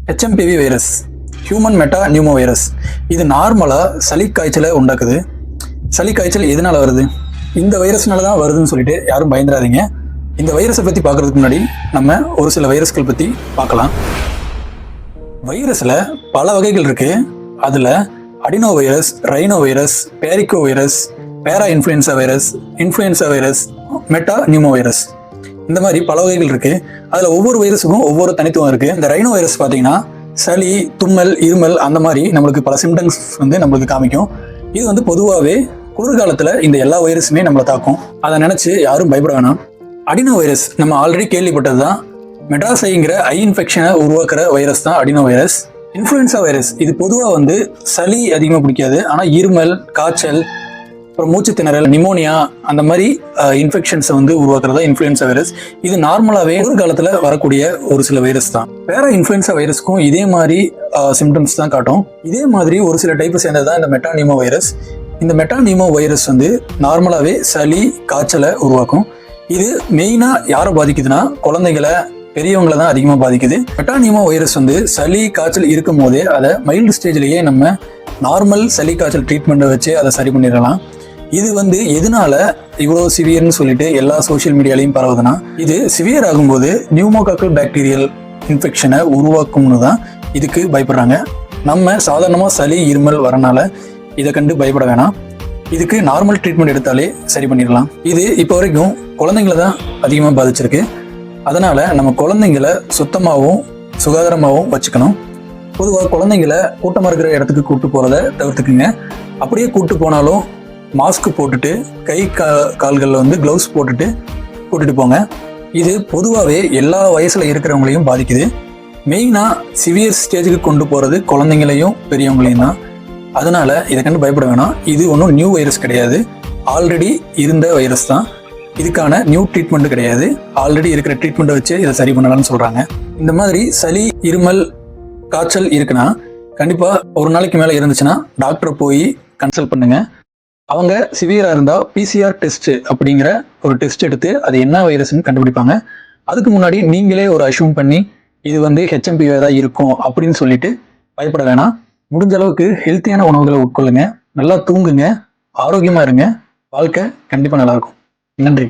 HMPV virus, human meta pneumo virus. இது நார்மலாக சளி காய்ச்சலை உண்டாக்குது. சளி காய்ச்சல் எதனால வருது? இந்த வைரஸ்னால தான் வருதுன்னு சொல்லிட்டு யாரும் பயந்துடாதீங்க. இந்த வைரஸை பற்றி பார்க்கறதுக்கு முன்னாடி நம்ம ஒரு சில வைரஸ்கள் பற்றி பார்க்கலாம். வைரஸில் பல வகைகள் இருக்குது. அதில் அடினோ வைரஸ், ரைனோ வைரஸ், பேரிகோ வைரஸ், பேரா influenza virus, meta pneumo virus, இந்த மாதிரி பல வகைகள் இருக்குது. அதில் ஒவ்வொரு வைரஸுக்கும் ஒவ்வொரு தனித்துவம் இருக்குது. இந்த ரைனோ வைரஸ் பார்த்தீங்கன்னா சளி, தும்மல், இருமல் அந்த மாதிரி நம்மளுக்கு பல சிம்டம்ஸ் நம்மளுக்கு காமிக்கும். இது பொதுவாகவே குளிர்காலத்தில் இந்த எல்லா வைரஸுமே நம்மளை தாக்கும். அதை நினச்சி யாரும் பயப்பட வேணாம். அடினோ வைரஸ் நம்ம ஆல்ரெடி கேள்விப்பட்டது தான். மெட்ராசைங்கிற ஐ இன்ஃபெக்ஷனை உருவாக்குற வைரஸ் தான் அடினோ வைரஸ். இன்ஃப்ளூயன்சா வைரஸ் இது பொதுவாக சளி அதிகமாக பிடிக்காது. ஆனால் இருமல், காய்ச்சல், அப்புறம் மூச்சு திணறல், நிமோனியா அந்த மாதிரி இன்ஃபெக்ஷன்ஸை உருவாக்குறதா இன்ஃப்ளூயன்சா வைரஸ். இது நார்மலாகவே ஒரு காலத்தில் வரக்கூடிய ஒரு சில வைரஸ் தான். பேரா இன்ஃப்ளூயன்சா வைரஸ்க்கும் இதே மாதிரி சிம்டம்ஸ் தான் காட்டும். இதே மாதிரி ஒரு சில டைப்பு சேர்ந்தது தான் இந்த மெட்டானிமோ வைரஸ். இந்த மெட்டானிமோ வைரஸ் நார்மலாகவே சளி, காய்ச்சலை உருவாக்கும். இது மெயினாக யாரை பாதிக்குதுன்னா குழந்தைகளை, பெரியவங்களை தான் அதிகமாக பாதிக்குது. மெட்டானிமோ வைரஸ் சளி, காய்ச்சல் இருக்கும் போதே அதை மைல்டு ஸ்டேஜ்லேயே நம்ம நார்மல் சளி காய்ச்சல் ட்ரீட்மெண்ட்டை வச்சு அதை சரி பண்ணிடலாம். இது எதனால இவ்வளோ சிவியர்னு சொல்லிட்டு எல்லா சோஷியல் மீடியாலையும் பரவுதுன்னா, இது சிவியர் ஆகும்போது நியூமோகாக்கல் பாக்டீரியல் இன்ஃபெக்ஷனை உருவாக்கும்னு தான் இதுக்கு பயப்படுறாங்க. நம்ம சாதாரணமாக சளி, இருமல் வரனால இதை கண்டு பயப்பட வேணாம். இதுக்கு நார்மல் ட்ரீட்மெண்ட் எடுத்தாலே சரி பண்ணிடலாம். இது இப்போ வரைக்கும் குழந்தைங்கள தான் அதிகமாக பாதிச்சிருக்கு. அதனால் நம்ம குழந்தைங்களை சுத்தமாகவும் சுகாதாரமாகவும் வச்சுக்கணும். பொதுவாக குழந்தைங்களை கூட்டமாக இருக்கிற இடத்துக்கு கூப்பிட்டு போகிறத தவிர்த்துக்குங்க. அப்படியே கூப்பிட்டு போனாலும் மாஸ்க் போட்டுட்டு, கை கால்களில் க்ளவுஸ் போட்டுட்டு கூட்டிகிட்டு போங்க. இது பொதுவாகவே எல்லா வயசில் இருக்கிறவங்களையும் பாதிக்குது. மெயினாக சிவியர் ஸ்டேஜுக்கு கொண்டு போகிறது குழந்தைங்களையும் பெரியவங்களையும் தான். அதனால் இதை கண்டு பயப்பட வேணாம். இது ஒன்றும் நியூ வைரஸ் கிடையாது. ஆல்ரெடி இருந்த வைரஸ் தான். இதுக்கான நியூ ட்ரீட்மெண்ட்டு கிடையாது. ஆல்ரெடி இருக்கிற ட்ரீட்மெண்ட்டை வச்சு இதை சரி பண்ணலாம்னு சொல்கிறாங்க. இந்த மாதிரி சளி, இருமல், காய்ச்சல் இருக்குன்னா கண்டிப்பாக ஒரு நாளைக்கு மேலே இருந்துச்சுன்னா டாக்டரை போய் கன்சல்ட் பண்ணுங்க. அவங்க சிவியராக இருந்தால் PCR டெஸ்ட்டு அப்படிங்கிற ஒரு டெஸ்ட் எடுத்து அது என்ன வைரஸ்ன்னு கண்டுபிடிப்பாங்க. அதுக்கு முன்னாடி நீங்களே ஒரு அஷ்யூம் பண்ணி இது HMPV தான் இருக்கும் அப்படின்னு சொல்லிட்டு பயப்பட வேணாம். முடிஞ்ச அளவுக்கு ஹெல்த்தியான உணவுகளை உட்கொள்ளுங்க, நல்லா தூங்குங்க, ஆரோக்கியமாக இருங்க. வாழ்க்கை கண்டிப்பாக நல்லாயிருக்கும். நன்றி.